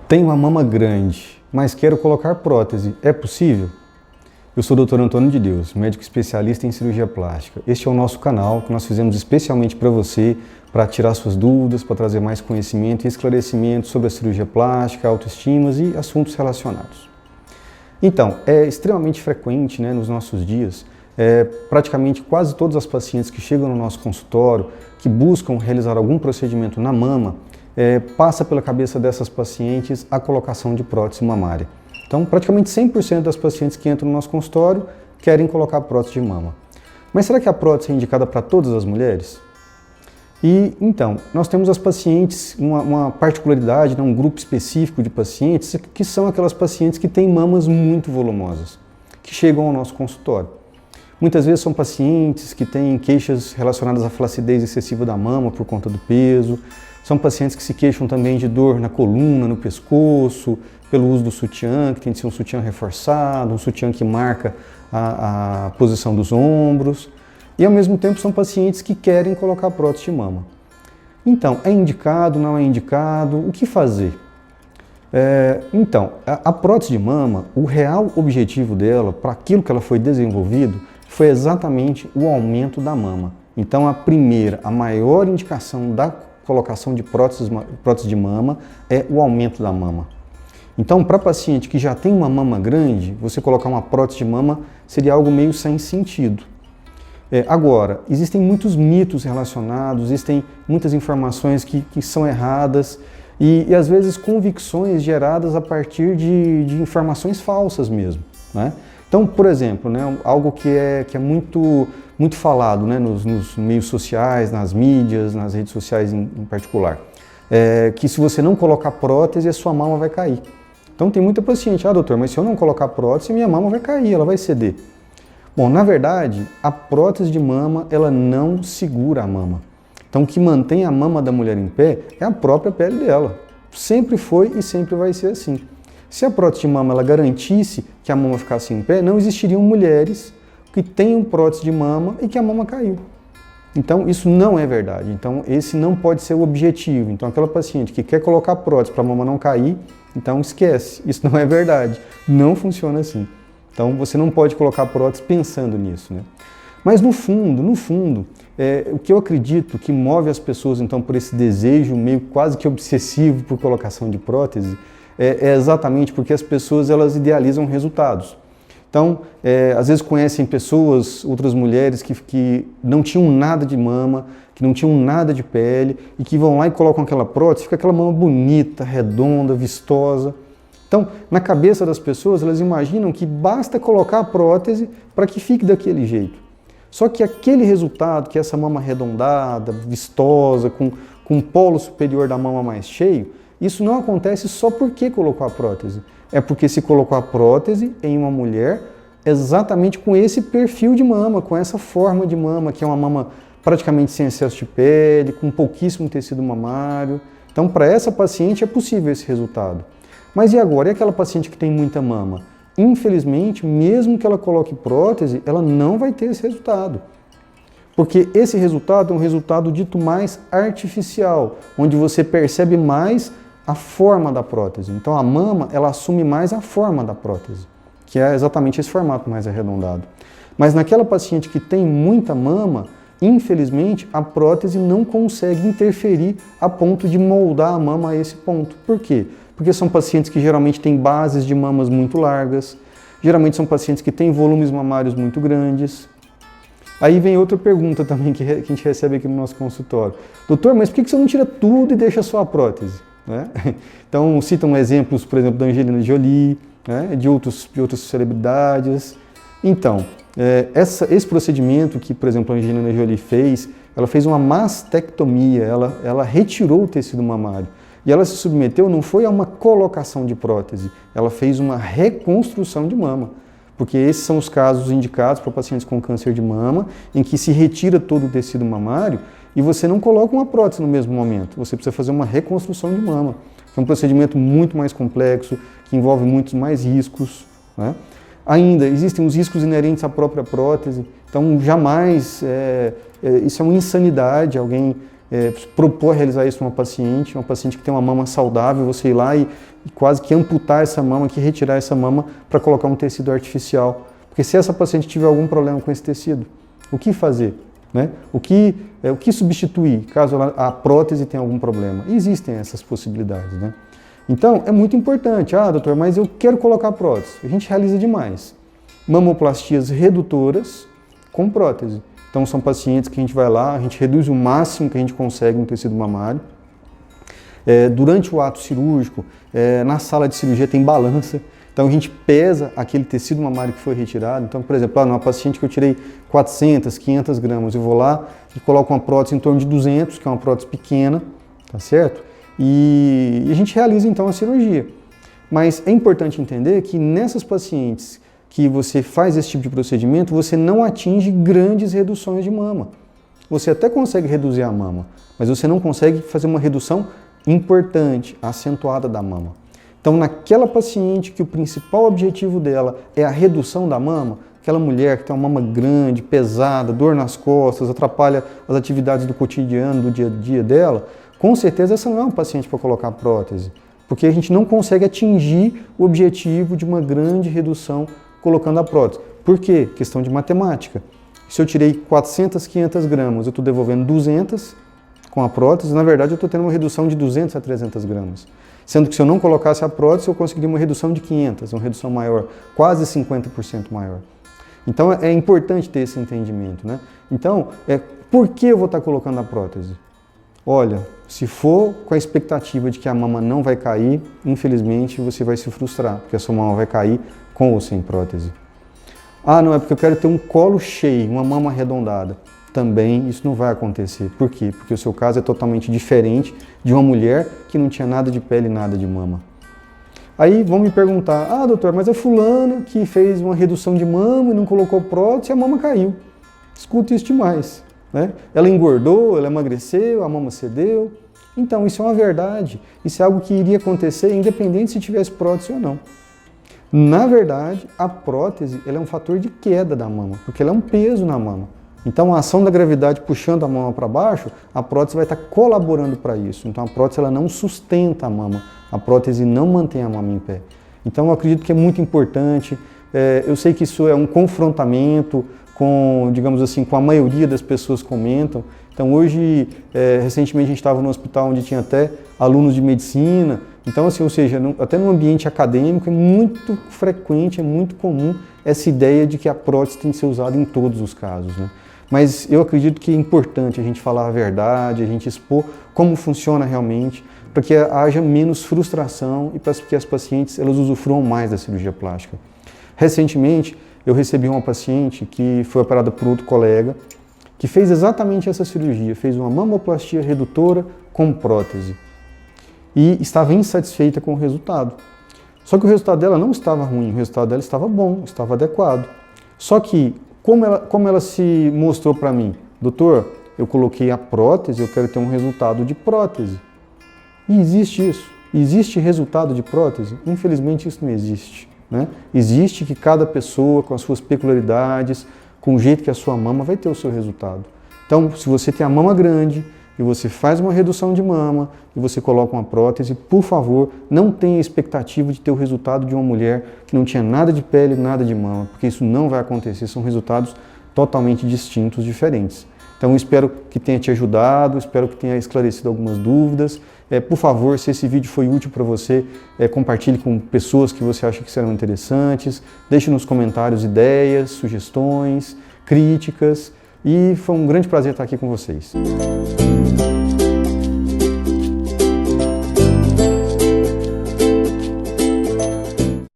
Tenho uma mama grande, mas quero colocar prótese. É possível? Eu sou o Dr. Antônio de Deus, médico especialista em cirurgia plástica. Este é o nosso canal que nós fizemos especialmente para você, para tirar suas dúvidas, para trazer mais conhecimento e esclarecimento sobre a cirurgia plástica, autoestimas e assuntos relacionados. Então, é extremamente frequente, nos nossos dias, praticamente quase todas as pacientes que chegam no nosso consultório, que buscam realizar algum procedimento na mama, passa pela cabeça dessas pacientes a colocação de prótese mamária. Então, praticamente 100% das pacientes que entram no nosso consultório querem colocar prótese de mama. Mas será que a prótese é indicada para todas as mulheres? E, então, nós temos as pacientes, uma particularidade, um grupo específico de pacientes, que são aquelas pacientes que têm mamas muito volumosas, que chegam ao nosso consultório. Muitas vezes são pacientes que têm queixas relacionadas à flacidez excessiva da mama por conta do peso, são pacientes que se queixam também de dor na coluna, no pescoço, pelo uso do sutiã, que tem de ser um sutiã reforçado, um sutiã que marca a posição dos ombros. E ao mesmo tempo são pacientes que querem colocar prótese de mama. Então, é indicado, não é indicado? O que fazer? Então, a prótese de mama, o real objetivo dela, para aquilo que ela foi desenvolvido, foi exatamente o aumento da mama. Então, a maior indicação da colocação de prótese de mama é o aumento da mama. Então, para paciente que já tem uma mama grande, você colocar uma prótese de mama seria algo meio sem sentido. Agora, existem muitos mitos relacionados, existem muitas informações que são erradas e às vezes convicções geradas a partir de informações falsas mesmo, né? Então, por exemplo, algo que é muito falado, nos meios sociais, nas mídias, nas redes sociais em particular, que se você não colocar prótese, a sua mama vai cair. Então tem muita paciente, doutor, mas se eu não colocar prótese, minha mama vai cair, ela vai ceder. Bom, na verdade, a prótese de mama, ela não segura a mama. Então o que mantém a mama da mulher em pé é a própria pele dela. Sempre foi e sempre vai ser assim. Se a prótese de mama ela garantisse que a mama ficasse em pé, não existiriam mulheres que tenham prótese de mama e que a mama caiu. Então isso não é verdade. Então esse não pode ser o objetivo. Então aquela paciente que quer colocar prótese para a mama não cair, então esquece, isso não é verdade, não funciona assim. Então você não pode colocar prótese pensando nisso, Mas no fundo, o que eu acredito que move as pessoas então por esse desejo meio quase que obsessivo por colocação de prótese é exatamente porque as pessoas elas idealizam resultados. Então, às vezes conhecem pessoas, outras mulheres que não tinham nada de mama, que não tinham nada de pele e que vão lá e colocam aquela prótese, fica aquela mama bonita, redonda, vistosa. Então, na cabeça das pessoas, elas imaginam que basta colocar a prótese para que fique daquele jeito. Só que aquele resultado, que é essa mama arredondada, vistosa, com um polo superior da mama mais cheio, isso não acontece só porque colocou a prótese. É porque se colocou a prótese em uma mulher exatamente com esse perfil de mama, com essa forma de mama, que é uma mama praticamente sem excesso de pele, com pouquíssimo tecido mamário. Então, para essa paciente é possível esse resultado. Mas e agora? E aquela paciente que tem muita mama? Infelizmente, mesmo que ela coloque prótese, ela não vai ter esse resultado. Porque esse resultado é um resultado dito mais artificial, onde você percebe mais a forma da prótese. Então a mama, ela assume mais a forma da prótese, que é exatamente esse formato mais arredondado. Mas naquela paciente que tem muita mama, infelizmente, a prótese não consegue interferir a ponto de moldar a mama a esse ponto. Por quê? Porque são pacientes que geralmente têm bases de mamas muito largas, geralmente são pacientes que têm volumes mamários muito grandes. Aí vem outra pergunta também que a gente recebe aqui no nosso consultório. Doutor, mas por que você não tira tudo e deixa só a prótese? Então citam exemplos, por exemplo, da Angelina Jolie, de outras celebridades. Então, esse procedimento que, por exemplo, a Angelina Jolie fez, ela fez uma mastectomia, ela retirou o tecido mamário. E ela se submeteu, não foi a uma colocação de prótese, ela fez uma reconstrução de mama. Porque esses são os casos indicados para pacientes com câncer de mama, em que se retira todo o tecido mamário e você não coloca uma prótese no mesmo momento, você precisa fazer uma reconstrução de mama. É um procedimento muito mais complexo, que envolve muitos mais riscos. Ainda existem os riscos inerentes à própria prótese, então jamais, isso é uma insanidade, alguém propor realizar isso numa paciente, que tem uma mama saudável, você ir lá e quase que amputar essa mama, que retirar essa mama para colocar um tecido artificial. Porque se essa paciente tiver algum problema com esse tecido, o que fazer? Né? O que substituir, caso a prótese tenha algum problema? E existem essas possibilidades, né? Então, é muito importante. Ah, doutor, mas eu quero colocar prótese. A gente realiza demais. Mamoplastias redutoras com prótese. Então, são pacientes que a gente vai lá, a gente reduz o máximo que a gente consegue no tecido mamário. Durante o ato cirúrgico, na sala de cirurgia tem balança. Então, a gente pesa aquele tecido mamário que foi retirado. Então, por exemplo, numa paciente que eu tirei 400, 500 gramas, eu vou lá e coloco uma prótese em torno de 200, que é uma prótese pequena, tá certo? E a gente realiza, então, a cirurgia. Mas é importante entender que nessas pacientes que você faz esse tipo de procedimento, você não atinge grandes reduções de mama. Você até consegue reduzir a mama, mas você não consegue fazer uma redução importante, acentuada da mama. Então, naquela paciente que o principal objetivo dela é a redução da mama, aquela mulher que tem uma mama grande, pesada, dor nas costas, atrapalha as atividades do cotidiano, do dia a dia dela, com certeza essa não é uma paciente para colocar prótese, porque a gente não consegue atingir o objetivo de uma grande redução colocando a prótese. Por quê? Questão de matemática. Se eu tirei 400, 500 gramas, eu estou devolvendo 200 com a prótese, na verdade eu estou tendo uma redução de 200 a 300 gramas. Sendo que se eu não colocasse a prótese, eu conseguiria uma redução de 500, uma redução maior, quase 50% maior. Então é importante ter esse entendimento, né? Então, por que eu vou estar colocando a prótese? Olha, se for com a expectativa de que a mama não vai cair, infelizmente você vai se frustrar, porque a sua mama vai cair com ou sem prótese. Ah, não, é porque eu quero ter um colo cheio, uma mama arredondada. Também isso não vai acontecer. Por quê? Porque o seu caso é totalmente diferente de uma mulher que não tinha nada de pele e nada de mama. Aí vão me perguntar, ah, doutor, mas é fulana que fez uma redução de mama e não colocou prótese e a mama caiu. Escuta isso demais, né? Ela engordou, ela emagreceu, a mama cedeu. Então, isso é uma verdade. Isso é algo que iria acontecer independente se tivesse prótese ou não. Na verdade, a prótese ela é um fator de queda da mama, porque ela é um peso na mama. Então, a ação da gravidade puxando a mama para baixo, a prótese vai estar colaborando para isso. Então, a prótese ela não sustenta a mama, a prótese não mantém a mama em pé. Então, eu acredito que é muito importante. Eu sei que isso é um confrontamento com, digamos assim, com a maioria das pessoas comentam. Então, hoje, recentemente, a gente estava no hospital onde tinha até alunos de medicina. Então, assim, ou seja, até no ambiente acadêmico é muito frequente, é muito comum essa ideia de que a prótese tem que ser usada em todos os casos, né? Mas eu acredito que é importante a gente falar a verdade, a gente expor como funciona realmente, para que haja menos frustração e para que as pacientes elas usufruam mais da cirurgia plástica. Recentemente, eu recebi uma paciente que foi operada por outro colega, que fez exatamente essa cirurgia, fez uma mamoplastia redutora com prótese e estava insatisfeita com o resultado. Só que o resultado dela não estava ruim, o resultado dela estava bom, estava adequado. Só que, como ela se mostrou para mim, doutor, eu coloquei a prótese, eu quero ter um resultado de prótese. E existe isso? Existe resultado de prótese? Infelizmente isso não existe, né? Existe que cada pessoa, com as suas peculiaridades, com o jeito que a sua mama vai ter o seu resultado. Então, se você tem a mama grande e você faz uma redução de mama e você coloca uma prótese, por favor, não tenha expectativa de ter o resultado de uma mulher que não tinha nada de pele, nada de mama, porque isso não vai acontecer, são resultados totalmente distintos, diferentes. Então, eu espero que tenha te ajudado, espero que tenha esclarecido algumas dúvidas. Por favor, se esse vídeo foi útil para você, compartilhe com pessoas que você acha que serão interessantes, deixe nos comentários ideias, sugestões, críticas, e foi um grande prazer estar aqui com vocês.